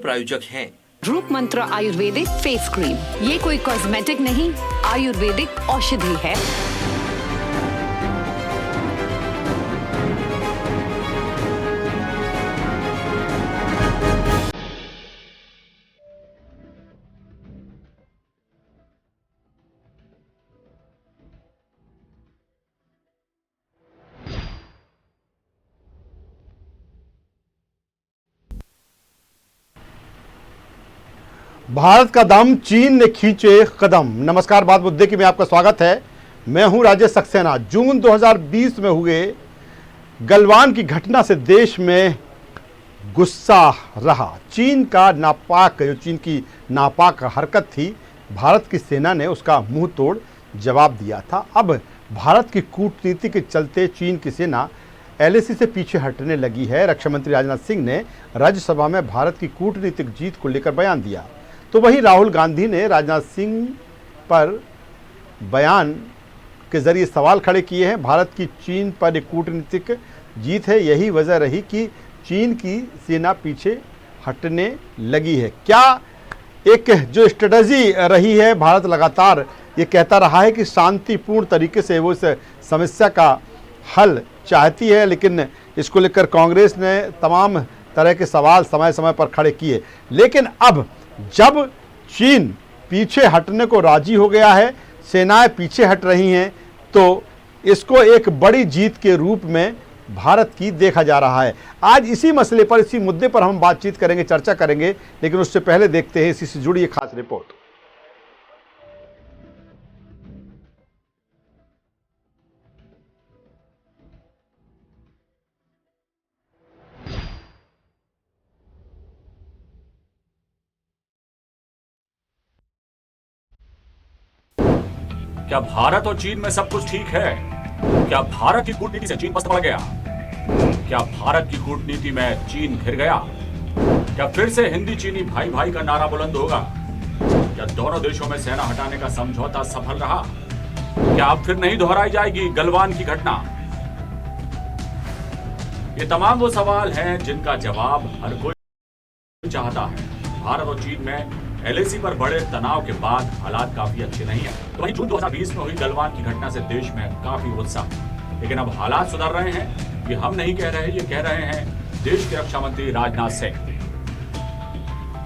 प्रायोजक हैं। रूप मंत्र आयुर्वेदिक फेस क्रीम, ये कोई कॉस्मेटिक नहीं, आयुर्वेदिक औषधि है। भारत का दम, चीन ने खींचे कदम। नमस्कार, बात मुद्दे की में आपका स्वागत है। मैं हूं राजेश सक्सेना। जून 2020 में हुए गलवान की घटना से देश में गुस्सा रहा। चीन की नापाक हरकत थी, भारत की सेना ने उसका मुंह तोड़ जवाब दिया था। अब भारत की कूटनीति के चलते चीन की सेना एलएसी से पीछे हटने लगी है। रक्षा मंत्री राजनाथ सिंह ने राज्यसभा में भारत की कूटनीतिक जीत को लेकर बयान दिया, तो वहीं राहुल गांधी ने राजनाथ सिंह पर बयान के जरिए सवाल खड़े किए हैं। भारत की चीन पर एक कूटनीतिक जीत है, यही वजह रही कि चीन की सेना पीछे हटने लगी है। क्या एक जो स्ट्रेटजी रही है, भारत लगातार ये कहता रहा है कि शांतिपूर्ण तरीके से वो इस समस्या का हल चाहती है, लेकिन इसको लेकर कांग्रेस ने तमाम तरह के सवाल समय समय पर खड़े किए। लेकिन अब जब चीन पीछे हटने को राजी हो गया है, सेनाएं पीछे हट रही हैं, तो इसको एक बड़ी जीत के रूप में भारत की देखा जा रहा है। आज इसी मसले पर, इसी मुद्दे पर हम बातचीत करेंगे, चर्चा करेंगे, लेकिन उससे पहले देखते हैं इसी से जुड़ी एक खास रिपोर्ट। क्या भारत और चीन में सब कुछ ठीक है? क्या भारत की कूटनीति से चीन पस्त पड़ गया? क्या भारत की कूटनीति में चीन घिर गया? क्या फिर से हिंदी चीनी भाई भाई का नारा बुलंद होगा? क्या दोनों देशों में सेना हटाने का समझौता सफल रहा? क्या अब फिर नहीं दोहराई जाएगी गलवान की घटना? ये तमाम वो सवाल हैं जिनका जवाब हर कोई चाहता है। भारत और चीन में एलएसी पर बड़े तनाव के बाद हालात काफी अच्छे नहीं है। तो वहीं जून 2020 में हुई गलवान की घटना से देश में काफी उत्साह, लेकिन अब हालात सुधर रहे हैं। ये हम नहीं कह रहे, ये कह रहे हैं देश के रक्षा मंत्री राजनाथ सिंह।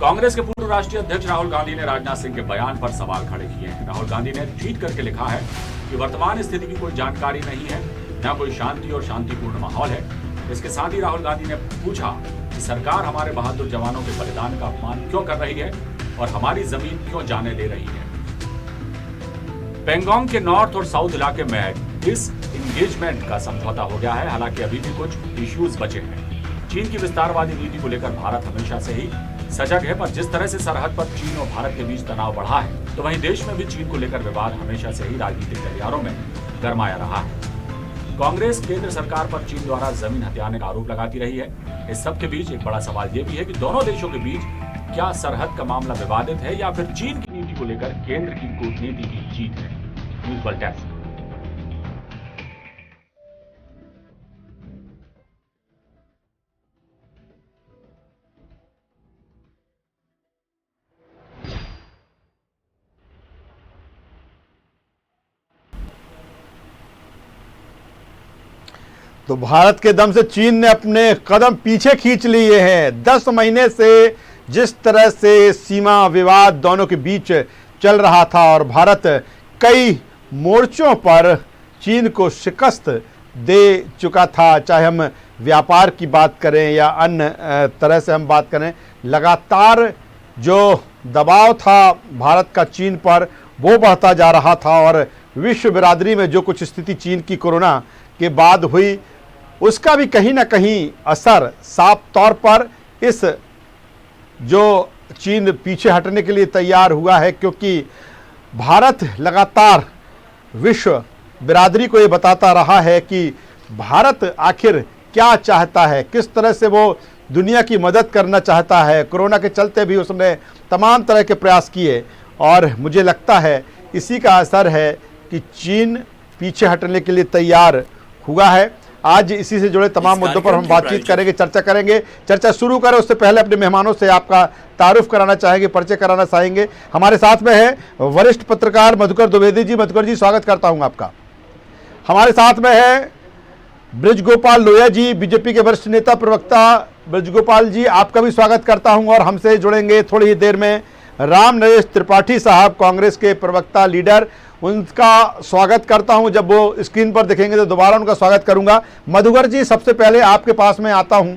कांग्रेस के पूर्व राष्ट्रीय अध्यक्ष राहुल गांधी ने राजनाथ सिंह के बयान पर सवाल खड़े किए हैं। राहुल गांधी ने ट्वीट करके लिखा है कि वर्तमान स्थिति की कोई जानकारी नहीं है, न कोई शांति और शांतिपूर्ण माहौल है। इसके साथ ही राहुल गांधी ने पूछा कि सरकार हमारे बहादुर जवानों के बलिदान का अपमान क्यों कर रही है और हमारी जमीन क्यों जाने दे रही है। पेंगोंग के नॉर्थ और साउथ इलाके में डिसएंगेजमेंट का समझौता हो गया है, हालांकि अभी भी कुछ इश्यूज बचे हैं। चीन की विस्तारवादी नीति को लेकर भारत हमेशा से ही सजग है, पर जिस तरह से सरहद पर चीन और भारत के बीच तनाव बढ़ा है, तो वहीं देश में भी चीन को लेकर विवाद हमेशा से ही राजनीतिक गलियारों में गरमाया रहा है। कांग्रेस केंद्र सरकार पर चीन द्वारा जमीन हथियाने का आरोप लगाती रही है। इस सब के बीच एक बड़ा सवाल यह भी है कि दोनों देशों के बीच क्या सरहद का मामला विवादित है या फिर चीन की नीति को लेकर केंद्र की कूटनीति की जीत है। News world desk. तो भारत के दम से चीन ने अपने कदम पीछे खींच लिए हैं। 10 महीने से जिस तरह से सीमा विवाद दोनों के बीच चल रहा था और भारत कई मोर्चों पर चीन को शिकस्त दे चुका था, चाहे हम व्यापार की बात करें या अन्य तरह से हम बात करें, लगातार जो दबाव था भारत का चीन पर वो बढ़ता जा रहा था। और विश्व बिरादरी में जो कुछ स्थिति चीन की कोरोना के बाद हुई, उसका भी कहीं ना कहीं असर साफ तौर पर इस जो चीन पीछे हटने के लिए तैयार हुआ है, क्योंकि भारत लगातार विश्व बिरादरी को ये बताता रहा है कि भारत आखिर क्या चाहता है, किस तरह से वो दुनिया की मदद करना चाहता है। कोरोना के चलते भी उसने तमाम तरह के प्रयास किए और मुझे लगता है इसी का असर है कि चीन पीछे हटने के लिए तैयार हुआ है। आज इसी से जुड़े तमाम मुद्दों पर हम बातचीत करेंगे, चर्चा करेंगे। चर्चा शुरू करें उससे पहले अपने मेहमानों से आपका तारुफ कराना चाहेंगे, परिचय कराना चाहेंगे। हमारे साथ में है वरिष्ठ पत्रकार मधुकर द्विवेदी जी। मधुकर जी, स्वागत करता हूं आपका। हमारे साथ में है ब्रजगोपाल लोहिया जी, बीजेपी के वरिष्ठ नेता प्रवक्ता। ब्रजगोपाल जी, आपका भी स्वागत करता हूं। और हमसे जुड़ेंगे थोड़ी ही देर में राम नरेश त्रिपाठी साहब, कांग्रेस के प्रवक्ता लीडर। उनका स्वागत करता हूं। जब वो स्क्रीन पर दिखेंगे तो दोबारा उनका स्वागत करूंगा। मधुकर जी, सबसे पहले आपके पास में आता हूं,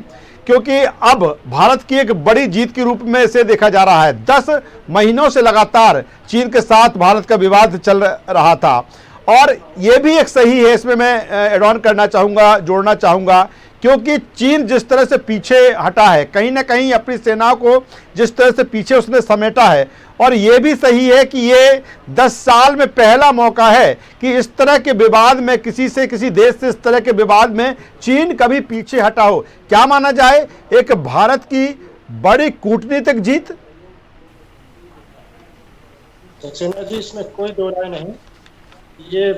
क्योंकि अब भारत की एक बड़ी जीत के रूप में इसे देखा जा रहा है। 10 महीनों से लगातार चीन के साथ भारत का विवाद चल रहा था, और ये भी एक सही है, इसमें मैं एड ऑन करना चाहूँगा, जोड़ना चाहूँगा, क्योंकि चीन जिस तरह से पीछे हटा है, कहीं ना कहीं अपनी सेनाओं को जिस तरह से पीछे उसने समेटा है, और ये भी सही है कि ये 10 साल में पहला मौका है कि इस तरह के विवाद में, किसी से, किसी देश से इस तरह के विवाद में चीन कभी पीछे हटा हो। क्या माना जाए, एक भारत की बड़ी कूटनीतिक जीत? सक्सेना जी, इसमें कोई दो राय नहीं। ये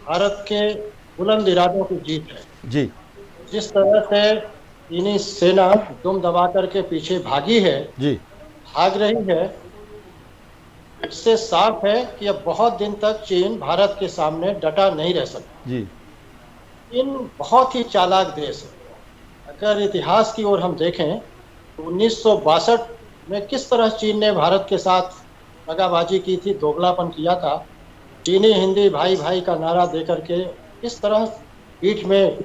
भारत के बुलंद इरादों की जीत है जी। जिस तरह से चीनी सेना दुम दबा करके पीछे भागी है जी, भाग रही है, इससे साफ है कि अब बहुत दिन तक चीन भारत के सामने डटा नहीं रह सकता। जी। चीन बहुत ही चालाक देश है। अगर इतिहास की ओर हम देखें तो 1962 में किस तरह चीन ने भारत के साथ दगाबाजी की थी, दोगलापन किया था, चीनी हिंदी भाई भाई का नारा देकर के किस तरह पीठ में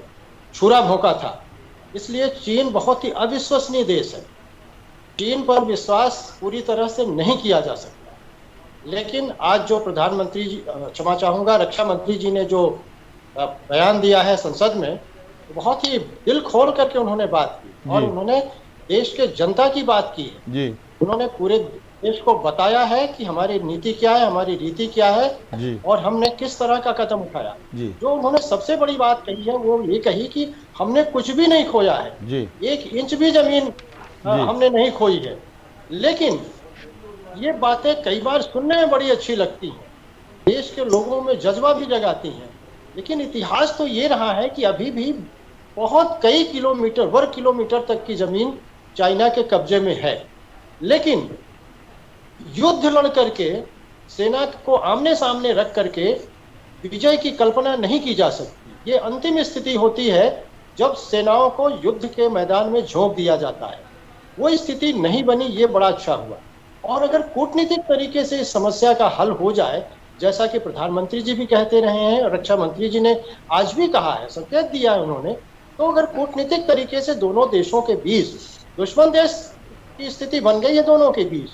छुरा भोंका था। इसलिए चीन बहुत ही अविश्वसनीय देश है। चीन पर विश्वास पूरी तरह से नहीं किया जा सकता। लेकिन आज जो प्रधानमंत्री जी, क्षमा चाहूँगा, रक्षा मंत्री जी ने जो बयान दिया है संसद में, बहुत ही दिल खोल करके उन्होंने बात की, और उन्होंने देश के जनता की बात की है जी। उन्होंने पूरे देश को बताया है कि हमारी नीति क्या है, हमारी रीति क्या है जी। और हमने किस तरह का कदम उठाया जी। जो उन्होंने सबसे बड़ी बात कही है वो ये कही कि हमने कुछ भी नहीं खोया है जी। 1 इंच भी जमीन हमने नहीं खोई है। लेकिन ये बातें कई बार सुनने में बड़ी अच्छी लगती हैं, देश के लोगों में जज्बा भी जगाती हैं, लेकिन इतिहास तो ये रहा है कि अभी भी बहुत कई किलोमीटर, वर्ग किलोमीटर तक की जमीन चाइना के कब्जे में है। लेकिन युद्ध लड़ करके, सेना को आमने सामने रख करके विजय की कल्पना नहीं की जा सकती। ये अंतिम स्थिति होती है जब सेनाओं को युद्ध के मैदान में झोंक दिया जाता है। वो स्थिति नहीं बनी, ये बड़ा अच्छा हुआ। और अगर कूटनीतिक तरीके से इस समस्या का हल हो जाए, जैसा कि प्रधानमंत्री जी भी कहते रहे हैं, रक्षा मंत्री जी ने आज भी कहा है, संकेत दिया है उन्होंने, तो अगर कूटनीतिक तरीके से दोनों देशों के बीच, दुश्मन देश की स्थिति बन गई है दोनों के बीच,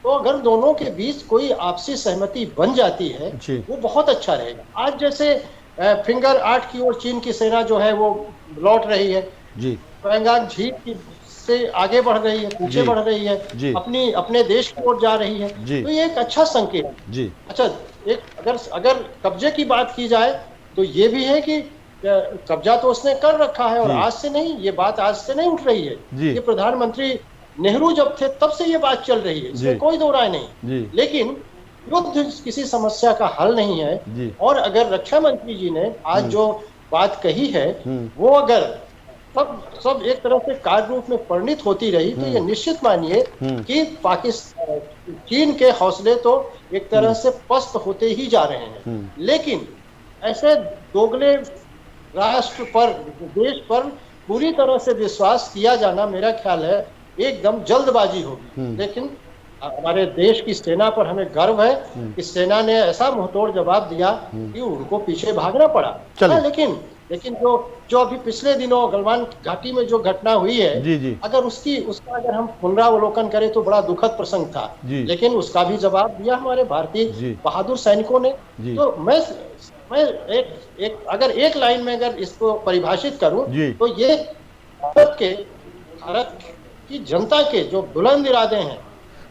तो अगर दोनों के बीच कोई आपसी सहमति बन जाती है वो बहुत अच्छा रहेगा। आज जैसे फिंगर 8 की ओर चीन की सेना जो है वो लौट रही है जी, पैंगांग झील की से आगे बढ़ रही है, पीछे बढ़ रही है, अपने देश की ओर जा रही है, तो ये एक अच्छा संकेत है जी। अच्छा, एक अगर कब्जे की बात की जाए तो ये भी है कि कब्जा तो उसने कर रखा है, और आज से नहीं, ये बात आज से नहीं उठ रही है, ये प्रधानमंत्री नेहरू जब थे तब से ये बात चल रही है, इसमें कोई दो राय नहीं। लेकिन युद्ध किसी समस्या का हल नहीं है, और अगर रक्षा मंत्री जी ने आज जो बात कही है वो अगर सब एक तरह से कार्य रूप में परिणित होती रही तो ये निश्चित मानिए कि पाकिस्तान, चीन के हौसले तो एक तरह से पस्त होते ही जा रहे हैं। लेकिन ऐसे दोगले राष्ट्र पर, देश पर पूरी तरह से विश्वास किया जाना मेरा ख्याल है एकदम जल्दबाजी होगी। लेकिन हमारे देश की सेना पर हमें गर्व है कि सेना ने ऐसा मुंहतोड़ जवाब दिया कि उनको पीछे भागना पड़ा। लेकिन जो अभी पिछले दिनों गलवान घाटी में जो घटना हुई है, अगर उसका अगर हम पुनरावलोकन करें तो बड़ा दुखद प्रसंग था, लेकिन उसका भी जवाब दिया हमारे भारतीय बहादुर सैनिकों ने। तो मैं अगर एक लाइन में अगर इसको परिभाषित करूं तो ये भारत की जनता के जो बुलंद इरादे हैं,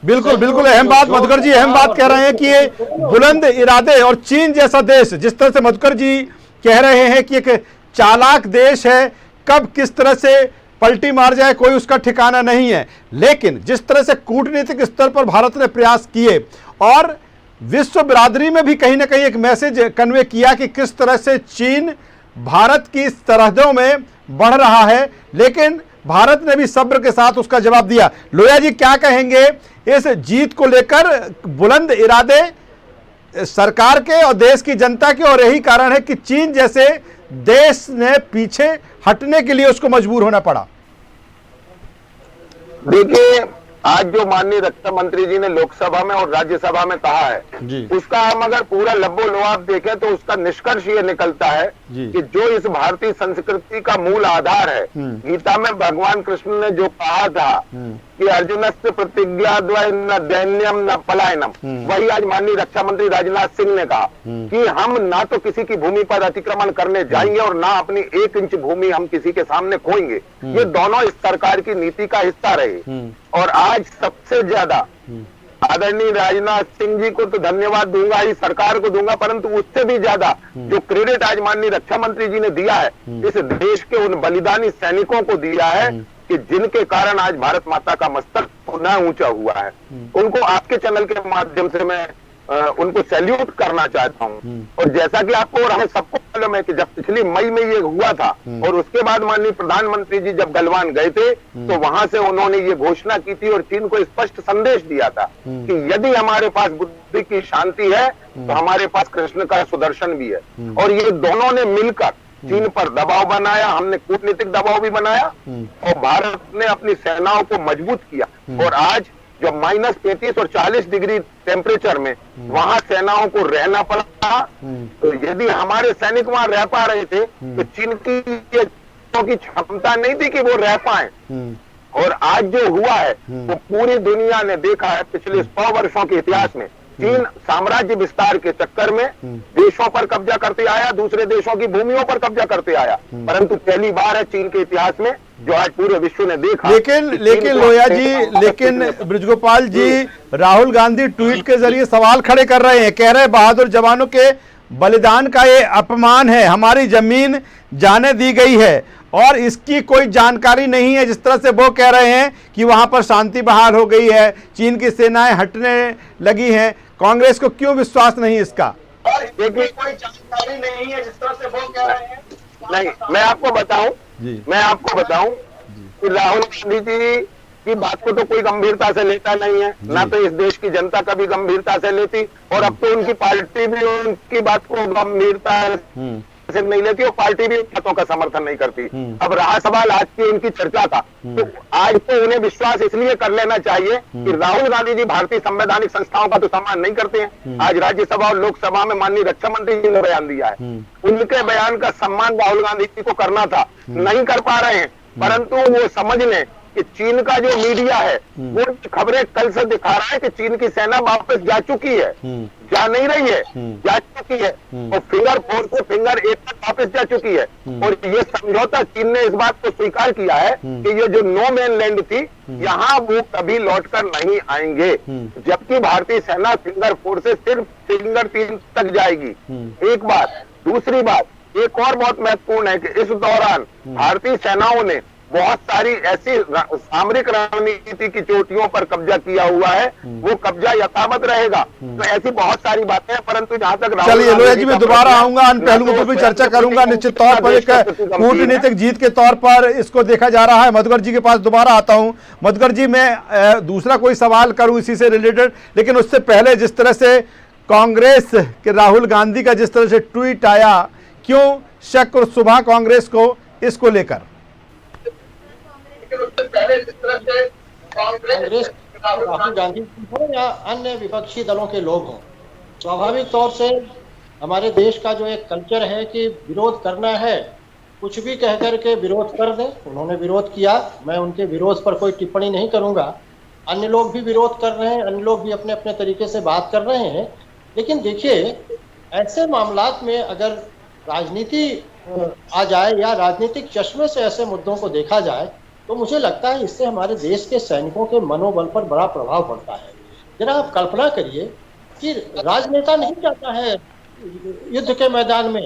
बिल्कुल अहम बात मधुकर जी अहम बात कह रहे हैं कि ये बुलंद इरादे, और चीन जैसा देश, जिस तरह से मधुकर जी कह रहे हैं कि एक चालाक देश है, कब किस तरह से पलटी मार जाए कोई उसका ठिकाना नहीं है। लेकिन जिस तरह से कूटनीतिक स्तर पर भारत ने प्रयास किए और विश्व बिरादरी में भी कहीं ना कहीं एक मैसेज कन्वे किया कि किस तरह से चीन भारत की सरहदों में बढ़ रहा है, लेकिन भारत ने भी सब्र के साथ उसका जवाब दिया। लोया जी, क्या कहेंगे इस जीत को लेकर? बुलंद इरादे सरकार के और देश की जनता के, और यही कारण है कि चीन जैसे देश ने पीछे हटने के लिए उसको मजबूर होना पड़ा। देखिए, आज जो माननीय रक्षा मंत्री जी ने लोकसभा में और राज्यसभा में कहा है, उसका हम अगर पूरा लब्बो-लुआब देखें तो उसका निष्कर्ष ये निकलता है कि जो इस भारतीय संस्कृति का मूल आधार है, गीता में भगवान कृष्ण ने जो कहा था कि अर्जुनस्य प्रतिज्ञा द्वय न दैन्यम न पलायनम, वही आज माननीय रक्षा मंत्री राजनाथ सिंह ने कहा कि हम ना तो किसी की भूमि पर अतिक्रमण करने जाएंगे और ना अपनी 1 इंच भूमि हम किसी के सामने खोएंगे। ये दोनों इस सरकार की नीति का हिस्सा रहे। और आज सबसे ज्यादा आदरणीय राजनाथ सिंह जी को तो धन्यवाद दूंगा ही, सरकार को दूंगा, परंतु उससे भी ज्यादा जो क्रेडिट आज माननीय रक्षा मंत्री जी ने दिया है, इस देश के उन बलिदानी सैनिकों को दिया है कि जिनके कारण आज भारत माता का मस्तक पुनः ऊंचा हुआ है। उनको आपके चैनल के माध्यम से मैं उनको सैल्यूट करना चाहता हूं। और जैसा कि आपको और हमें सबको मालूम है कि जब पिछली मई में ये हुआ था और उसके बाद माननीय प्रधानमंत्री जी जब गलवान गए थे तो वहां से उन्होंने ये घोषणा की थी और चीन को स्पष्ट संदेश दिया था कि यदि हमारे पास बुद्धि की शांति है तो हमारे पास कृष्ण का सुदर्शन भी है। और ये दोनों ने मिलकर चीन पर दबाव बनाया, हमने कूटनीतिक दबाव भी बनाया और भारत ने अपनी सेनाओं को मजबूत किया। और आज जब -35 और 40 डिग्री टेम्परेचर में वहां सेनाओं को रहना पड़ा, तो यदि हमारे सैनिक वहां रह पा रहे थे तो चीन की क्षमता नहीं थी कि वो रह पाए। और आज जो हुआ है वो पूरी दुनिया ने देखा है। पिछले 100 वर्षों के इतिहास में चीन साम्राज्य विस्तार के चक्कर में देशों पर कब्जा करते आया, दूसरे देशों की भूमियों पर कब्जा करते आया, परंतु पहली बार है चीन के इतिहास में जो आज पूरे विश्व ने देखा। लेकिन लोया जी, लेकिन ब्रिजगोपाल जी, राहुल गांधी ट्वीट के जरिए सवाल खड़े कर रहे हैं, कह रहे हैं बहादुर जवानों के बलिदान का ये अपमान है, हमारी जमीन जाने दी गई है और इसकी कोई जानकारी नहीं है। जिस तरह से वो कह रहे हैं कि वहां पर शांति बहाल हो गई है, चीन की सेनाएं हटने लगी हैं, कांग्रेस को क्यों विश्वास नहीं इसका? देखिए, कोई जानकारी नहीं है जिस तरह से वो कह रहे हैं। नहीं, मैं आपको बताऊं कि राहुल गांधी जी की बात को तो कोई गंभीरता से लेता नहीं है, ना तो इस देश की जनता कभी गंभीरता से लेती, और अब तो उनकी पार्टी भी उनकी बात को गंभीरता से नहीं लेती और पार्टी भी बातों का समर्थन नहीं करती। अब रहा सवाल आज की उनकी चर्चा का, तो आज तो उन्हें विश्वास इसलिए कर लेना चाहिए कि राहुल गांधी जी भारतीय संवैधानिक संस्थाओं का तो सम्मान नहीं करते हैं। आज राज्यसभा और लोकसभा में माननीय रक्षा मंत्री जी ने बयान दिया है, उनके बयान का सम्मान राहुल गांधी जी को करना था, नहीं कर पा रहे हैं। परंतु वो समझ लें कि चीन का जो मीडिया है वो खबरें कल से दिखा रहा है कि चीन की सेना वापस जा चुकी है, जा नहीं रही है, जा चुकी है, और फिंगर 4 से फिंगर 8 तक वापस जा चुकी है। और ये समझौता चीन ने इस बात को स्वीकार किया है कि ये जो नो मैन लैंड थी, यहाँ वो कभी लौटकर नहीं आएंगे, जबकि भारतीय सेना फिंगर 4 से सिर्फ फिंगर 3 तक जाएगी। एक बात। दूसरी बात, एक और बहुत महत्वपूर्ण है कि इस दौरान भारतीय सेनाओं ने बहुत सारी ऐसी सामरिक रणनीति की चोटियों पर कब्जा किया हुआ है, वो कब्जा यथावत रहेगा। तो ऐसी बहुत सारी बातें हैं, परंतु जहां तक चलिए लोया जी, मैं दोबारा आऊंगा, अन्य पहलुओं पर भी चर्चा करूंगा। निश्चित तौर पर एक कूटनीतिक जीत के तौर पर इसको देखा जा रहा है। मधुकर जी के पास दोबारा आता हूं। मधुकर जी, मैं दूसरा कोई सवाल करूं इसी से रिलेटेड, लेकिन उससे पहले जिस तरह से कांग्रेस के राहुल गांधी का जिस तरह से ट्वीट आया, क्यों शक और सुबह कांग्रेस को इसको लेकर? कांग्रेस राहुल गांधी हो या अन्य विपक्षी दलों के लोग हों, स्वाभाविक तौर से हमारे देश का जो एक कल्चर है कि विरोध करना है, कुछ भी कह कर के विरोध कर दें। उन्होंने विरोध किया, मैं उनके विरोध पर कोई टिप्पणी नहीं करूंगा। अन्य लोग भी विरोध कर रहे हैं, अन्य लोग भी अपने अपने तरीके से बात कर रहे हैं। लेकिन देखिए, ऐसे मामलात में अगर राजनीति आ जाए या राजनीतिक चश्मे से ऐसे मुद्दों को देखा जाए, तो मुझे लगता है इससे हमारे देश के सैनिकों के मनोबल पर बड़ा प्रभाव पड़ता है। जरा आप कल्पना करिए कि राजनेता नहीं जाता है युद्ध के मैदान में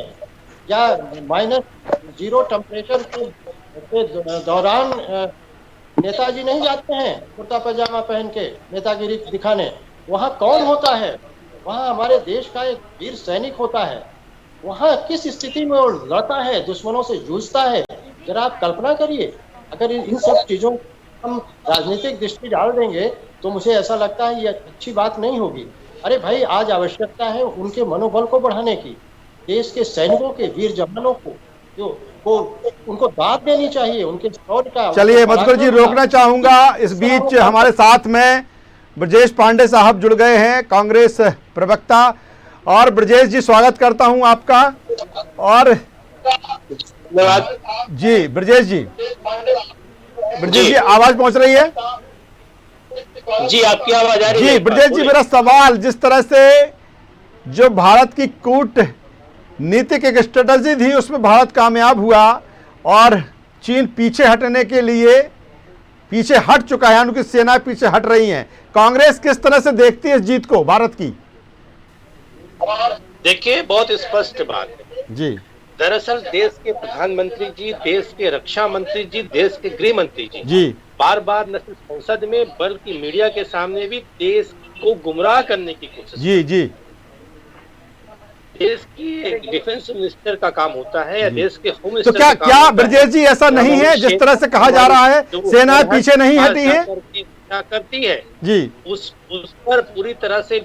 या -0 टेम्परेचर के दौरान नेताजी नहीं जाते हैं कुर्ता पैजामा पहन के नेतागिरी दिखाने। वहाँ कौन होता है? वहाँ हमारे देश का एक वीर सैनिक होता है। वहाँ किस स्थिति में वो लड़ता है, दुश्मनों से जूझता है, जरा आप कल्पना करिए। अगर इन सब चीजों को हम राजनीतिक दृष्टि डाल देंगे तो मुझे ऐसा लगता है ये अच्छी बात नहीं होगी। अरे भाई, आज आवश्यकता है उनके मनोबल को बढ़ाने की, देश के सैनिकों के, वीर जवानों को उनको दाद देनी चाहिए, उनके शौर्य का। चलिए मधुकर जी, रोकना चाहूंगा, इस बीच हमारे साथ में ब्रजेश पांडे साहब जुड़ गए हैं, कांग्रेस प्रवक्ता। और ब्रजेश जी, स्वागत करता हूं आपका। और धन्यवाद जी ब्रजेश जी, आवाज पहुंच रही है? जी, आपकी आवाज आ रही है? जी ब्रजेश जी, मेरा सवाल, जिस तरह से जो भारत की कूटनीतिक एक स्ट्रेटजी थी उसमें भारत कामयाब हुआ और चीन पीछे हटने के लिए पीछे हट चुका है, उनकी सेनाएं पीछे हट रही हैं, कांग्रेस किस तरह से देखती है इस जीत को भारत की? देखिए, बहुत स्पष्ट बात है जी। दरअसल देश के प्रधानमंत्री जी, देश के रक्षा मंत्री जी, देश के गृह मंत्री जी बार बार न सिर्फ संसद में बल्कि मीडिया के सामने भी देश को गुमराह करने की कोशिश। जी। देश की डिफेंस मिनिस्टर का काम होता है या देश के होम मिनिस्टर तो क्या ब्रजेश जी ऐसा नहीं है जिस तरह से कहा जा रहा है सेना पीछे नहीं हटी है? करती है जी, उस पर पूरी तरह से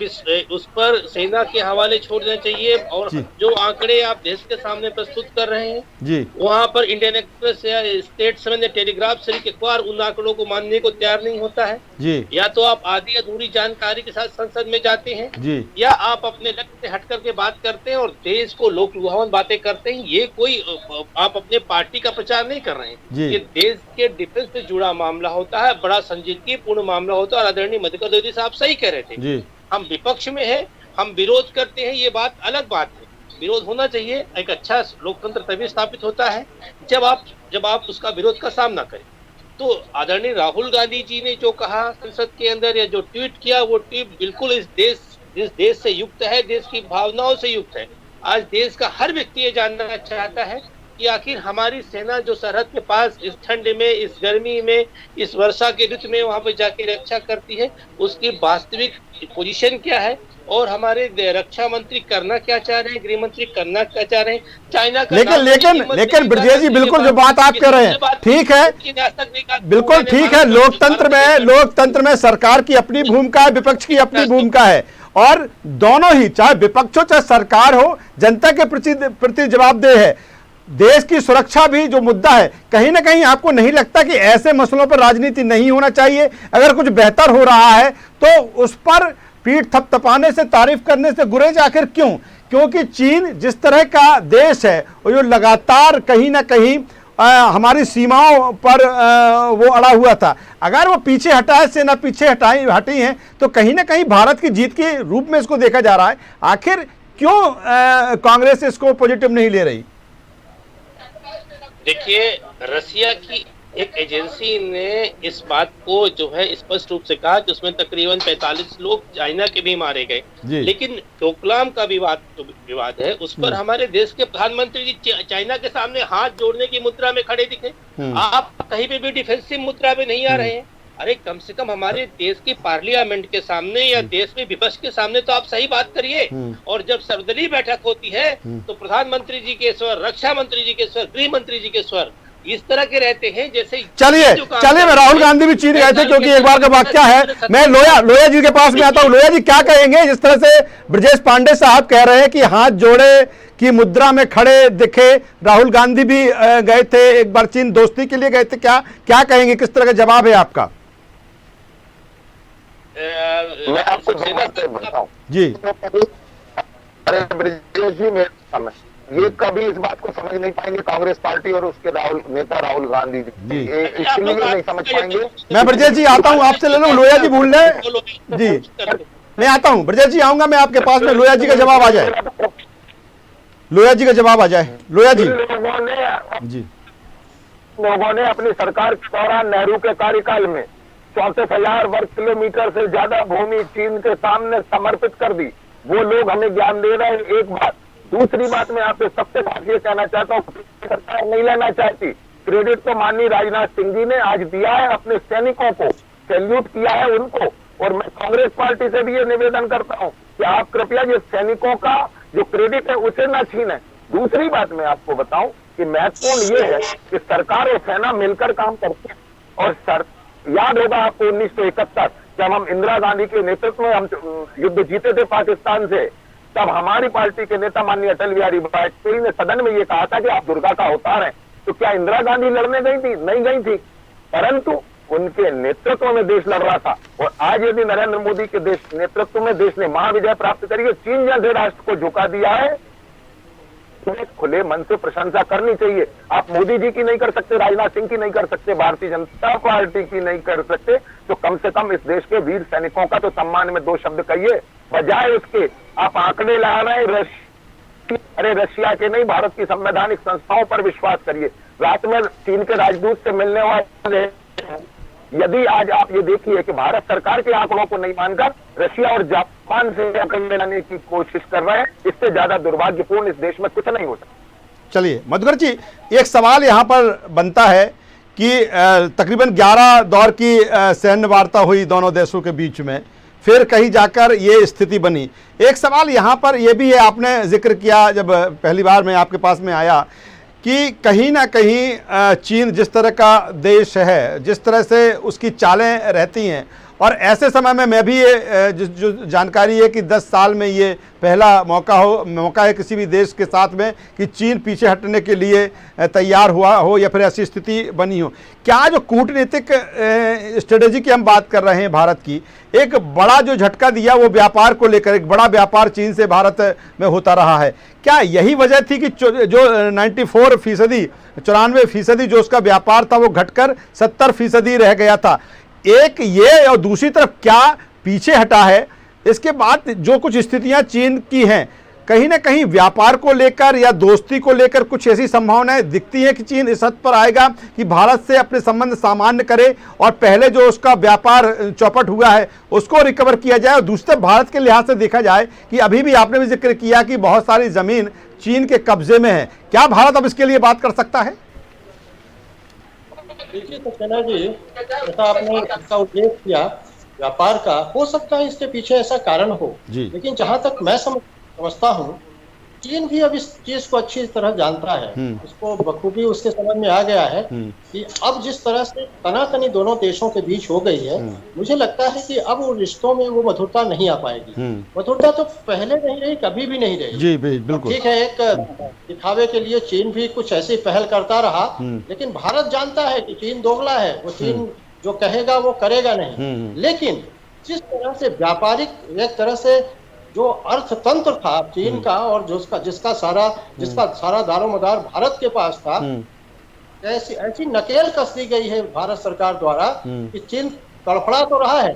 उस पर सेना के हवाले छोड़ देना चाहिए। और जो आंकड़े आप देश के सामने प्रस्तुत कर रहे हैं जी, वहाँ पर इंडियन एक्सप्रेस या स्टेट समेत या टेलीग्राफ से अखबार उन आंकड़ों को मानने को तैयार नहीं होता है जी। या तो आप आधी अधूरी जानकारी के साथ संसद में जाते हैं जी, या आप अपने लक्ष्य से हट करके बात करते हैं और देश को लोक लुभावन बातें करते हैं। ये कोई आप अपने पार्टी का प्रचार नहीं कर रहे हैं, ये देश के डिफेंस से जुड़ा मामला होता है, बड़ा संजीदगीपूर्ण मामला होता है। और आदरणीय मधुकर द्विवेदी साहब सही कह रहे थे जी। हम विपक्ष में है, हम विरोध करते हैं, ये बात अलग बात है, विरोध होना चाहिए। एक अच्छा लोकतंत्र तभी स्थापित होता है जब आप उसका विरोध का सामना करें। तो आदरणीय राहुल गांधी जी ने जो कहा संसद के अंदर या जो ट्वीट किया, वो ट्वीट बिल्कुल इस देश से युक्त है, देश की भावनाओं से युक्त है। आज देश का हर व्यक्ति ये जानना चाहता है कि आखिर हमारी सेना जो सरहद के पास इस ठंड में, इस गर्मी में, इस वर्षा के ऋतु में वहां पर जाके रक्षा करती है, उसकी वास्तविक पोजीशन क्या है और हमारे रक्षा मंत्री करना क्या चाह रहे हैं, गृह मंत्री करना क्या चाह रहे हैं। चाइना का लेकिन ब्रजेश जी, बिल्कुल जो बात आप कह रहे हैं ठीक है, बिल्कुल ठीक है। लोकतंत्र में सरकार की अपनी भूमिका है, विपक्ष की अपनी भूमिका है, और दोनों ही, चाहे विपक्ष हो चाहे सरकार हो, जनता के प्रति जवाबदेह है। देश की सुरक्षा भी जो मुद्दा है, कहीं ना कहीं आपको नहीं लगता कि ऐसे मसलों पर राजनीति नहीं होना चाहिए? अगर कुछ बेहतर हो रहा है तो उस पर पीठ थपथपाने से, तारीफ करने से गुरेज आखिर क्यों? क्योंकि चीन जिस तरह का देश है और जो लगातार कहीं ना कहीं हमारी सीमाओं पर वो अड़ा हुआ था, अगर वो पीछे हटा है, सेना पीछे हटी है, तो कहीं ना कहीं भारत की जीत के रूप में इसको देखा जा रहा है। आखिर क्यों कांग्रेस इसको पॉजिटिव नहीं ले रही? देखिए, रसिया की एक एजेंसी ने इस बात को जो है स्पष्ट रूप से कहा कि उसमें तकरीबन 45 लोग चाइना के भी मारे गए, लेकिन डोकलाम का विवाद है, उस पर हमारे देश के प्रधानमंत्री जी चाइना के सामने हाथ जोड़ने की मुद्रा में खड़े दिखे। आप कहीं पे भी डिफेंसिव मुद्रा में नहीं आ रहे हैं। अरे कम से कम हमारे देश की पार्लियामेंट के सामने या देश में विपक्ष के सामने तो आप सही बात करिए। और जब सर्वदलीय बैठक होती है तो प्रधानमंत्री जी के स्वर, रक्षा मंत्री जी के स्वर, गृह मंत्री जी के स्वर इस तरह के रहते हैं जैसे। चलिए मैं राहुल गांधी भी चीन गए थे, क्योंकि एक बार का वाकया है। मैं लोया जी के पास में आता हूँ। लोया जी, क्या कहेंगे जिस तरह से ब्रजेश पांडे साहब कह रहे हैं कि हाथ जोड़े की मुद्रा में खड़े दिखे, राहुल गांधी भी गए थे, एक बार चीन दोस्ती के लिए गए थे, क्या कहेंगे, किस तरह का जवाब है आपका? मैं आपको बताऊं जी। अरे ब्रजेश जी, ये कभी इस बात को समझ नहीं पाएंगे कांग्रेस पार्टी और उसके नेता राहुल गांधी जी, इसलिए नहीं समझ पाएंगे। मैं ब्रजेश जी आता हूँ, आपसे ले लूं, लोया जी भूल रहे जी। मैं आता हूँ ब्रजेश जी, आऊंगा मैं आपके पास में, लोया जी का जवाब आ जाए, लोया जी का जवाब आ जाए। लोया जी, लोगों ने अपनी सरकार के दौरान नेहरू के कार्यकाल में 34,000 वर्ग किलोमीटर से ज्यादा भूमि चीन के सामने समर्पित कर दी। वो लोग हमें ज्ञान दे रहे हैं, एक बात। दूसरी बात, मैं आपसे सबसे बात ये कहना चाहता हूँ, सरकार नहीं लेना चाहती क्रेडिट, तो माननीय राजनाथ सिंह जी ने आज दिया है, अपने सैनिकों को सैल्यूट किया है उनको। और मैं कांग्रेस पार्टी से भी ये निवेदन करता हूँ कि आप कृपया ये सैनिकों का जो क्रेडिट है उसे ना छीनें। दूसरी बात मैं आपको बताऊं कि महत्वपूर्ण ये है कि सरकार और सेना मिलकर काम करती है। और याद होगा आपको 1971 जब हम इंदिरा गांधी के नेतृत्व में हम युद्ध जीते थे पाकिस्तान से, तब हमारी पार्टी के नेता माननीय अटल बिहारी वाजपेयी ने सदन में ये कहा था कि आप दुर्गा का अवतार हैं। तो क्या इंदिरा गांधी लड़ने गई थी? नहीं गई थी, परंतु उनके नेतृत्व में देश लड़ रहा था। और आज यदि नरेंद्र मोदी के नेतृत्व में देश ने महाविजय प्राप्त करी है, चीन जैसे राष्ट्र को झुका दिया है, तो खुले मन से प्रशंसा करनी चाहिए। आप मोदी जी की नहीं कर सकते, राजनाथ सिंह की नहीं कर सकते, भारतीय जनता पार्टी की नहीं कर सकते, तो कम से कम इस देश के वीर सैनिकों का तो सम्मान में 2 शब्द कहिए। बजाय उसके आप आंकड़े ला रहे अरे रशिया के नहीं, भारत की संवैधानिक संस्थाओं पर विश्वास करिए। रात में चीन के राजदूत से मिलने वाले, यदि आज आप ये देखिए कि भारत सरकार के आंकड़ों को नहीं मानकर रशिया और जापान से आंकड़े लाने की कोशिश कर रहे हैं, इससे ज्यादा दुर्भाग्यपूर्ण इस देश में कुछ नहीं हो सकता। चलिए मधुकर जी, एक सवाल यहाँ पर बनता है कि तकरीबन 11 दौर की सैन्य वार्ता हुई दोनों देशों के बीच में, फिर कहीं जाकर ये स्थिति बनी। एक सवाल यहाँ पर यह भी है, आपने जिक्र किया जब पहली बार मैं आपके पास में आया, कि कहीं ना कहीं चीन जिस तरह का देश है, जिस तरह से उसकी चालें रहती हैं, और ऐसे समय में मैं भी ये जो जानकारी है कि 10 साल में ये पहला मौका है किसी भी देश के साथ में कि चीन पीछे हटने के लिए तैयार हुआ हो या फिर ऐसी स्थिति बनी हो। क्या जो कूटनीतिक स्ट्रेटेजी की हम बात कर रहे हैं भारत की, एक बड़ा जो झटका दिया वो व्यापार को लेकर, एक बड़ा व्यापार चीन से भारत में होता रहा है, क्या यही वजह थी कि जो 94% जो उसका व्यापार था वो घटकर 70% रह गया था? एक ये, और दूसरी तरफ क्या पीछे हटा है इसके बाद जो कुछ स्थितियां चीन की हैं, कहीं ना कहीं व्यापार को लेकर या दोस्ती को लेकर कुछ ऐसी संभावनाएं दिखती हैं कि चीन इस हद पर आएगा कि भारत से अपने संबंध सामान्य करे और पहले जो उसका व्यापार चौपट हुआ है उसको रिकवर किया जाए। और दूसरे भारत के लिहाज से देखा जाए कि अभी भी आपने भी जिक्र किया कि बहुत सारी जमीन चीन के कब्जे में है, क्या भारत अब इसके लिए बात कर सकता है? देखिए सक्सेना जी, जैसा आपने इसका उल्लेख किया व्यापार का, हो सकता है इसके पीछे ऐसा कारण हो, लेकिन जहां तक मैं समझता हूँ चीन भी अब इस चीज को अच्छी तरह जानता है, इसको बखूबी उसके समझ में आ गया है कि अब जिस तरह से तनातनी दोनों देशों के बीच हो गई है, मुझे लगता है कि अब उन रिश्तों में वो मधुरता नहीं आ पाएगी। मधुरता तो पहले नहीं रही, कभी भी नहीं रही। जी बिल्कुल ठीक है, एक दिखावे के लिए चीन भी कुछ ऐसी पहल करता रहा, लेकिन भारत जानता है कि चीन दोगला है, वो चीन जो कहेगा वो करेगा नहीं। लेकिन जिस तरह से व्यापारिक एक तरह से जो अर्थतंत्र था चीन का और जिसका सारा दारोमदार भारत के पास था, ऐसी नकेल कस दी गई है भारत सरकार द्वारा कि चीन तड़फड़ा तो रहा है,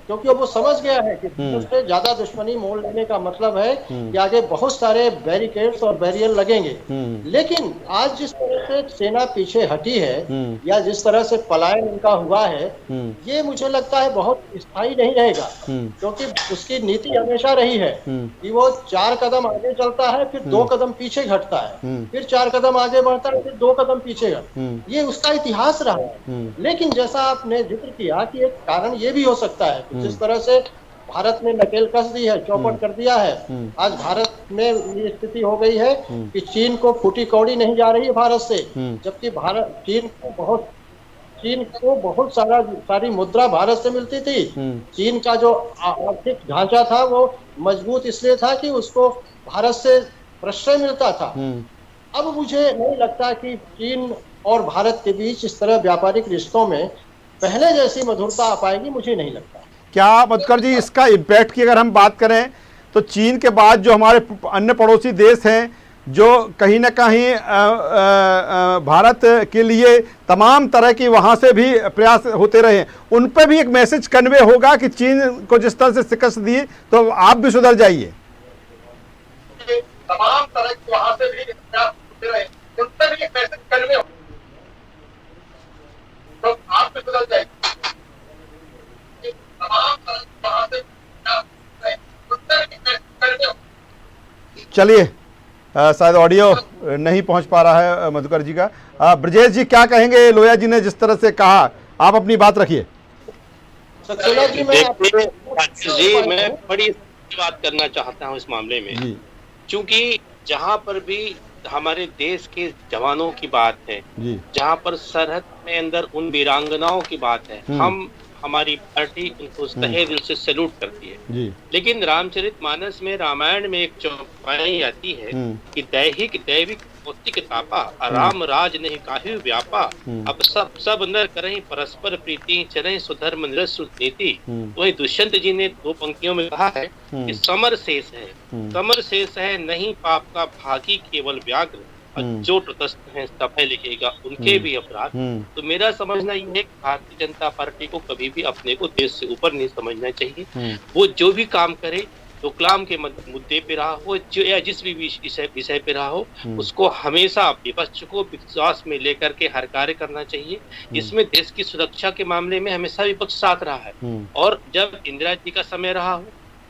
क्योंकि वो समझ गया है कि उससे ज्यादा दुश्मनी मोल लेने का मतलब है कि आगे बहुत सारे बैरिकेड्स और बैरियर लगेंगे। लेकिन आज जिस तरह से सेना पीछे हटी है या जिस तरह से पलायन इनका हुआ है, ये मुझे लगता है बहुत स्थायी नहीं रहेगा, क्योंकि उसकी नीति हमेशा रही है कि वो 4 कदम आगे चलता है, फिर 2 कदम पीछे घटता है, फिर 4 कदम आगे बढ़ता है, फिर 2 कदम पीछे घटता, ये उसका इतिहास रहा है। लेकिन जैसा आपने जिक्र किया कि एक कारण ये भी हो सकता है जिस तरह से भारत ने नकेल कस दी है, चौपट कर दिया है, आज भारत में ये स्थिति हो गई है कि चीन को फूटी कौड़ी नहीं जा रही है भारत से, जबकि चीन को बहुत सारी मुद्रा भारत से मिलती थी। चीन का जो आर्थिक ढांचा था वो मजबूत इसलिए था कि उसको भारत से प्रश्रय मिलता था। अब मुझे नहीं लगता कि चीन और भारत के बीच इस तरह व्यापारिक रिश्तों में पहले जैसी मधुरता आ पाएगी, मुझे नहीं लगता। क्या मधुकर जी, इसका इम्पैक्ट की अगर हम बात करें तो चीन के बाद जो हमारे अन्य पड़ोसी देश हैं जो कहीं ना कहीं भारत के लिए तमाम तरह की वहाँ से भी प्रयास होते रहे, उन पर भी एक मैसेज कन्वे होगा कि चीन को जिस तरह से शिकस्त दी तो आप भी सुधर जाइए। तमाम तरह के वहाँ से भी प्रयास होते रहे, उन पर भी एक मैसेज कन्वे होगा तो आप भी सुधर जाइए। चलिए, शायद ऑडियो नहीं पहुंच पा रहा है मधुकर जी का। ब्रजेश जी क्या कहेंगे? लोया जी ने जिस तरह से कहा, आप अपनी बात रखिए। जी मैं बड़ी बात करना चाहता हूं इस मामले में, क्योंकि जहां पर भी हमारे देश के जवानों की बात है, जहाँ पर सरहद में अंदर उन वीरांगनाओं की बात है, हमारी पार्टी उनको तहे दिल से सैल्यूट करती है। लेकिन रामचरितमानस में, रामायण में एक चौपाई आती है कि दैविक भौतिक तापा, राम राज नहीं काहू व्यापा, अब सब नर करहीं परस्पर प्रीति, चलें सुधर्म निरसु नीति। वही दुष्यंत जी ने 2 पंक्तियों में कहा है कि समर शेष है नहीं पाप का भागी केवल व्याग्र, जो तटस्थ हैं सफे लिखेगा उनके भी अपराध। तो मेरा समझना ये है कि भारतीय जनता पार्टी को कभी भी अपने को देश से ऊपर नहीं समझना चाहिए। वो जो भी काम करे, डोकलाम के मुद्दे पे रहा हो या जिस भी विषय पे रहा हो, उसको हमेशा विपक्ष को विश्वास में लेकर के हर कार्य करना चाहिए। इसमें देश की सुरक्षा के मामले में हमेशा विपक्ष साथ रहा है, और जब इंदिरा जी का समय रहा हो,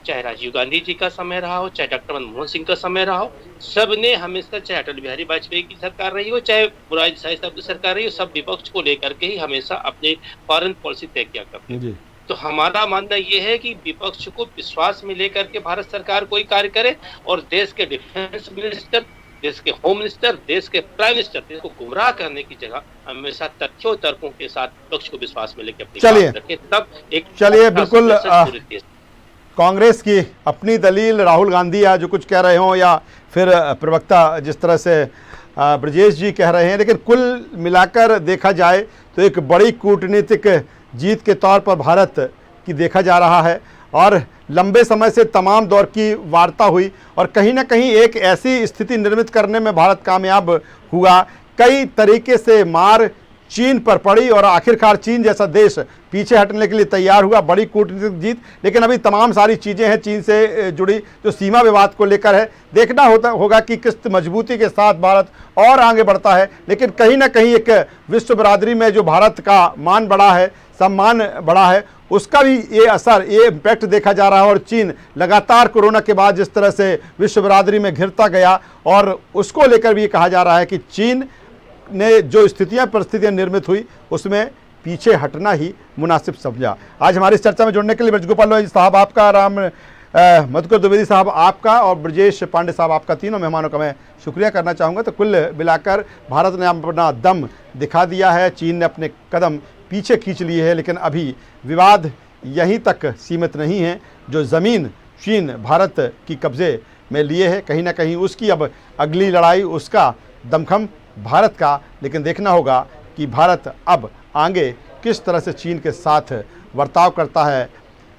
चाहे राजीव गांधी जी का समय रहा हो, चाहे डॉक्टर मनमोहन सिंह का समय रहा हो, सबने हमेशा, चाहे अटल बिहारी वाजपेयी की सरकार रही हो, चाहे मुरारजी देसाई साहब की सरकार रही हो, सब विपक्ष को लेकर के ही हमेशा अपने फॉरेन पॉलिसी तय किया करते हैं। तो हमारा मानना ये है कि विपक्ष को विश्वास में लेकर के भारत सरकार कोई कार्य करे, और देश के डिफेंस मिनिस्टर, देश के होम मिनिस्टर, देश के प्राइम मिनिस्टर, देश को गुमराह करने की जगह हमेशा तथ्यों तर्कों के साथ विपक्ष को विश्वास में लेकर अपनी रखे, तब एक बिल्कुल कांग्रेस की अपनी दलील, राहुल गांधी या जो कुछ कह रहे हों, या फिर प्रवक्ता जिस तरह से ब्रजेश जी कह रहे हैं, लेकिन कुल मिलाकर देखा जाए तो एक बड़ी कूटनीतिक जीत के तौर पर भारत की देखा जा रहा है, और लंबे समय से तमाम दौर की वार्ता हुई, और कहीं ना कहीं एक ऐसी स्थिति निर्मित करने में भारत कामयाब हुआ। कई तरीके से मार चीन पर पड़ी, और आखिरकार चीन जैसा देश पीछे हटने के लिए तैयार हुआ। बड़ी कूटनीतिक जीत, लेकिन अभी तमाम सारी चीज़ें हैं चीन से जुड़ी, जो सीमा विवाद को लेकर है। देखना होगा कि किस मजबूती के साथ भारत और आगे बढ़ता है। लेकिन कहीं ना कहीं एक विश्व बरादरी में जो भारत का मान बढ़ा है, सम्मान बढ़ा है, उसका भी ये असर, ये इम्पैक्ट देखा जा रहा है। और चीन लगातार कोरोना के बाद जिस तरह से विश्व बरादरी में घिरता गया, और उसको लेकर भी ये कहा जा रहा है कि चीन ने जो परिस्थितियां निर्मित हुई, उसमें पीछे हटना ही मुनासिब समझा। आज हमारी इस चर्चा में जुड़ने के लिए ब्रजगोपाल साहब आपका, मधुकर द्विवेदी साहब आपका, और ब्रजेश पांडे साहब आपका, तीनों मेहमानों का मैं शुक्रिया करना चाहूँगा। तो कुल मिलाकर भारत ने अपना दम दिखा दिया है, चीन ने अपने कदम पीछे खींच लिए है, लेकिन अभी विवाद यहीं तक सीमित नहीं है। जो ज़मीन चीन भारत की कब्ज़े में लिए है, कहीं ना कहीं उसकी अब अगली लड़ाई, उसका दमखम भारत का। लेकिन देखना होगा कि भारत अब आगे किस तरह से चीन के साथ बर्ताव करता है,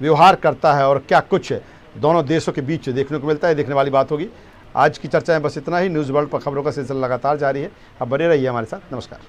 व्यवहार करता है, और क्या कुछ दोनों देशों के बीच देखने को मिलता है, देखने वाली बात होगी। आज की चर्चा में बस इतना ही। न्यूज़ वर्ल्ड पर खबरों का सिलसिला लगातार जारी है। अब बने रहिए हमारे साथ। नमस्कार।